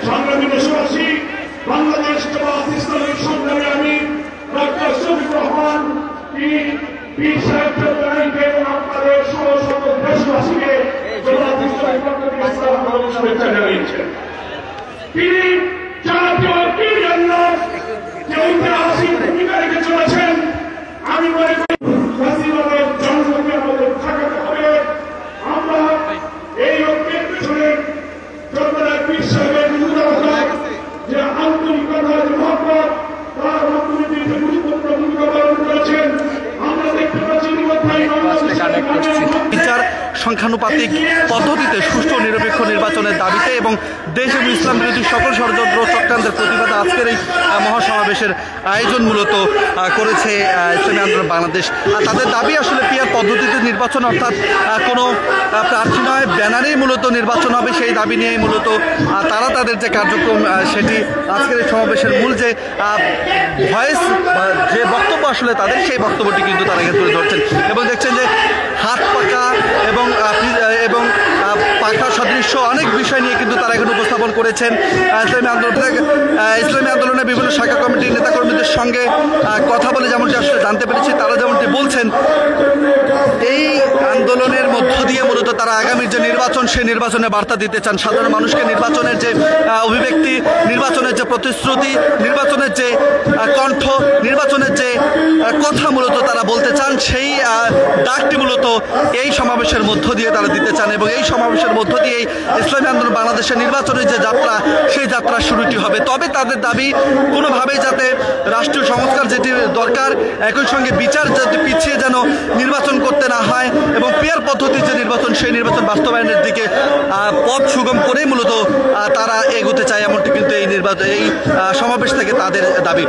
সংগ্রামী দেশবাসী, বাংলাদেশ জামাত ইসলামী সংগ্রামী আমির ডক্টর শফিকুর রহমান পীর সাহেব চৌধুরীকে এবং আপনাদের সমস্ত দেশবাসীকে জামাত ইসলামীর পক্ষ থেকে সালাম এবং শুভেচ্ছা জানিয়েছেন। তিনি জাতীয় ঐক্যের জন্য যে ঐতিহাসিক ভূমিকা রেখে চলেছেন, আমি মনে করি ফাঁসিবাদের জনগণকে আমাদের ঠেকাতে হবে। আমরা এই ঐক্যের পেছনে জগন্নাথ পীর সাহেবের যে আন্তরিকতা, যে মহব্বত, তার অর্থনীতির যে গুরুত্বপূর্ণ ভূমিকা পালন করেছেন, আমরা দেখতে পাচ্ছি বিচার সংখ্যানুপাতিক পদ্ধতিতে সুষ্ঠু নিরপেক্ষ নির্বাচনের দাবিতে এবং দেশ এবং ইসলাম বিরোধী সকল ষড়যন্ত্র চক্রান্তের প্রতিবাদে আজকের এই মহাসমাবেশের আয়োজন মূলত করেছে ইসলামী আন্দোলন বাংলাদেশ। তাদের দাবি আসলে পিআর পদ্ধতিতে নির্বাচন, অর্থাৎ কোনো প্রার্থী নয়, ব্যানারেই মূলত নির্বাচন হবে। সেই দাবি নিয়েই মূলত তারা তাদের যে কার্যক্রম, সেটি আজকের এই সমাবেশের মূল যে ভয়েস, যে বক্তব্য আসলে তাদের, সেই বক্তব্যটি কিন্তু তারা এখানে তুলে ধরছেন এবং দেখছেন যে হাত পাকা এবং পাখা সদৃশ্য অনেক বিষয় নিয়ে কিন্তু তারা এখানে উপস্থাপন করেছেন। ইসলামী আন্দোলনের বিভিন্ন শাখা কমিটির নেতাকর্মীদের সঙ্গে কথা বলে যেমনটি আসলে জানতে পেরেছি, তারা যেমনটি বলছেন, এই আন্দোলনের মধ্য দিয়ে মূলত তারা আগামীর যে নির্বাচন, সেই নির্বাচনে বার্তা দিতে চান সাধারণ মানুষকে। নির্বাচনের যে অভিব্যক্তি, নির্বাচনের যে প্রতিশ্রুতি, নির্বাচনের যে কণ্ঠ, নির্বাচনের যে কথা মূলত তারা বলতে চান, সেই ডাকটি মূলত এই সমাবেশের মধ্য দিয়ে তারা দিতে চান এবং এই সমাবেশের মধ্য দিয়েই ইসলামী আন্দোলন বাংলাদেশের নির্বাচনের যে যাত্রা, সেই যাত্রার শুরুটি হবে। তবে তাদের দাবি কোনোভাবেই যাতে রাষ্ট্রীয় সংস্কার যেটি দরকার, একই সঙ্গে বিচার যাতে পিছিয়ে যেন নির্বাচন করতে না হয় এবং পিআর পদ্ধতির যে নির্বাচন, সেই নির্বাচন বাস্তবায়নের দিকে পথ সুগম করে মূলত তারা এগোতে চায়, এমনটি কিন্তু এই সমাবেশ থেকে তাদের দাবি।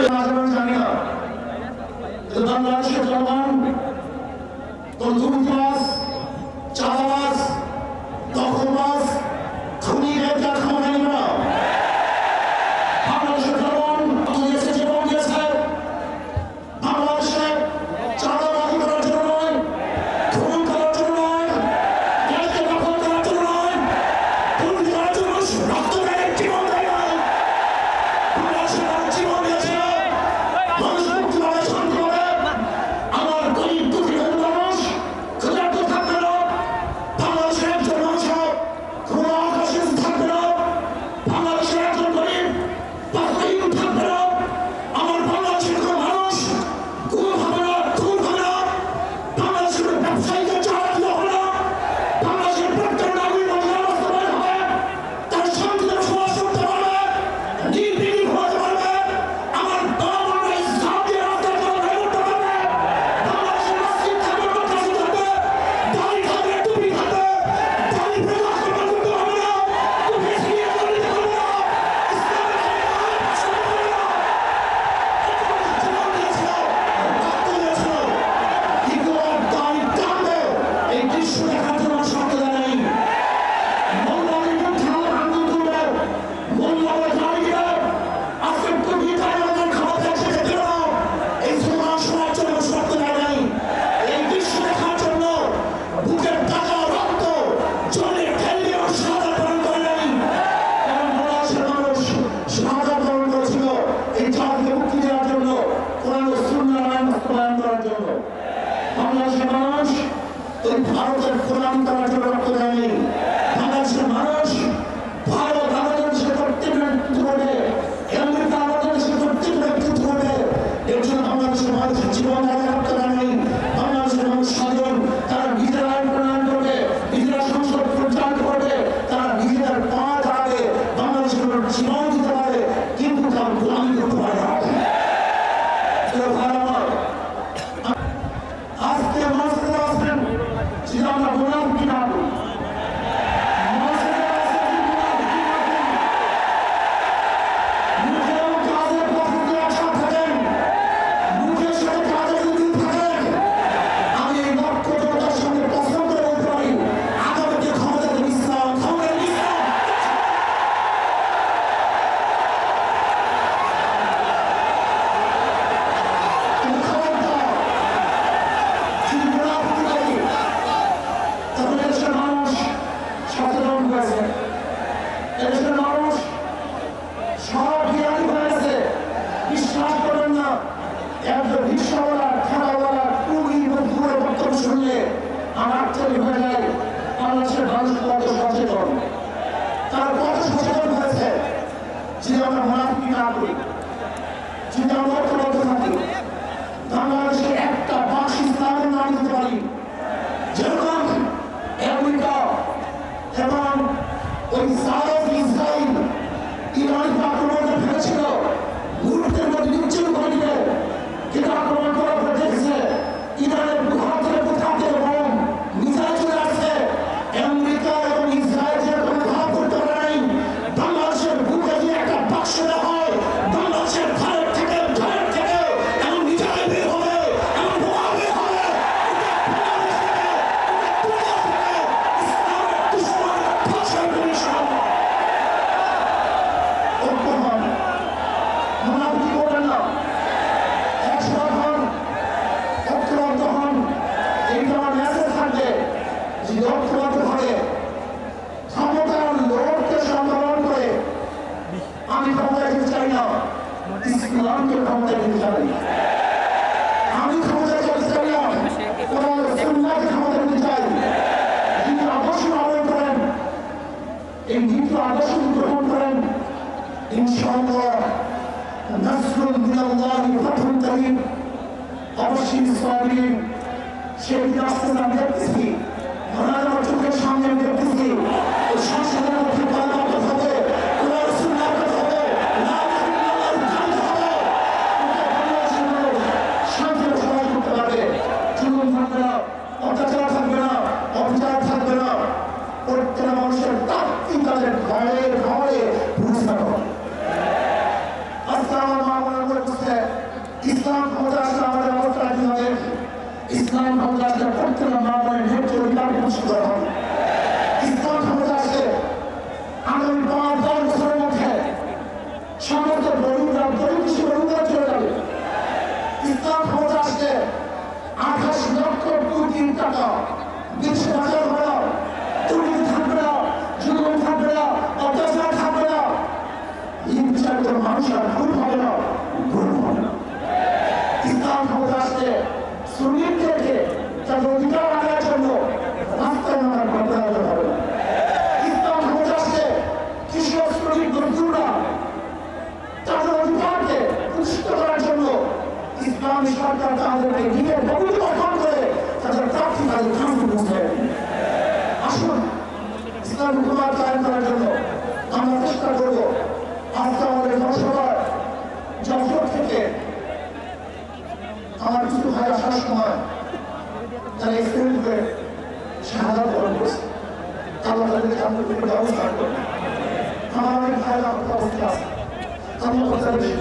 আমার গরিব দুঃখী মানুষ একজন রিক্সাওয়ালা ঠেলাওয়ালা টুরি মজদুরের বক্তব্য শুনলে আমার তৈরি হয়ে যায় বাংলাদেশের মানুষ কত সচেতন, তারা কত সচেতন হয়েছে যে আমরা মুনাফিকি না করি, যদি আমরা ঐক্যবদ্ধ থাকি বাংলাদেশে একটা বাস ইসলামের নাম দিতে পারি। যেরকম আমেরিকা এবং ওই সাউথ ইসরায়েল ইরানকে আক্রমণ ফেলেছিল মুহূর্তের মধ্যে নিশ্চিত করে দিবে, কিন্তু আক্রমণ করার পর দেখছে ইরানের ঘর থেকে কোথাও থেকে বোম মিসাইল চলে আসছে। আমেরিকা এবং ইসরায়েল যে কোনো ভাব করতে পারে নাই বাংলাদেশের বুকে যে একটা বাক্স দেওয়া হয় বাংলাদেশের ঘরের থেকে এমন মিসাইল বের হবে, এমন বোমা বের হবে, ইসলামের দুশ্মন ভাষা কমিশন ঐক্যবান মুনাফিকি করবেন না, একসাথ হন, ঐক্যবদ্ধ হন। এইটা আমার মেসেজ থাকবে যে ঐক্যবদ্ধ হবে ক্ষমতার লোককে সম্মান করে আমি ক্ষমতায় যেতে চাই না, ইসলামকে ক্ষমতায় যেতে চাই। আমি ক্ষমতায় যেতে চাই না, কোরআন সুন্নাহকে ক্ষমতায় যেতে চাই। যিনি আদর্শ পালন করেন, এই নীতি আদর্শ গ্রহণ করেন, ইনশাআল্লাহ নাসরুন মিনাল্লাহি ফাতহুন করিম, অবশ্যই সাবিরিন। সেই রাস্তা আমি দেখতেছি, আমার চোখের সামনে আমি দেখতেছি ওই সংসদের মধ্যে কলমা হবে, কোরআন সুন্নাহ হবে, লা ইলাহা ইল্লাল্লাহ হবে, বাংলাদেশের মানুষ শান্তিতে সমাজ করতে পারবে। জুলুম থাকবে না, অত্যাচার থাকবে না, অবিচার থাকবে না, প্রত্যেকটা মানুষের তাত্ত্বিক তাদের ঘরে ঘরে পৌঁছানো হবে। আজকে আমার মা মনে করে বলছে ইসলাম ক্ষমতা আসলে আমাদের অবস্থা কি হবে? ইসলাম ক্ষমতা আসলে প্রত্যেকটা মা বোনের ন্যায্য অধিকার প্রতিষ্ঠিত করা হবে। ইসলাম ক্ষমতা আসলে আগামী ৫-১০ বছরের মধ্যে সমস্ত গরিবরা গরিব গরিবরা চলে যাবে। ইসলাম ক্ষমতা আসলে ২৮ লক্ষ কোটি টাকা দেশে বাজার হবে না, দুর্নীতি থাকবে না, জুলুম থাকবে না, অত্যাচার থাকবে না, এই বিচার করে মানুষ আর ভুল হবে না, ভুল হবে না। ইসলাম ক্ষমতা আসলে শ্রমিকদেরকে তাদের অধিকার আনার জন্য রাস্তায় নামার করতে হবে না। ইসলাম ক্ষমতা আসলে কৃষক শ্রমিক মজদুররা তাদের অধিকারকে প্রতিষ্ঠিত করার জন্য ইসলামী সরকার তাদেরকে নিয়ে বহু গঠন করে তাদের প্রার্থী তাদের কাজে পৌঁছে। আসুন ইসলামী হুকুমত কায়েম করার জন্য আমরা চেষ্টা করবো। আজকে আমাদের জনসভার যশোর থেকে আমার কিছু ভাই আসার সময় তারা এক্সিডেন্ট হয়ে শাহাদাত বরণ করছে, আল্লাহ তাদেরকে আমাদের ব্যবস্থা করবে। আমার অনেক ভাইরা অবস্থা আছে, আল্লাহ তাদের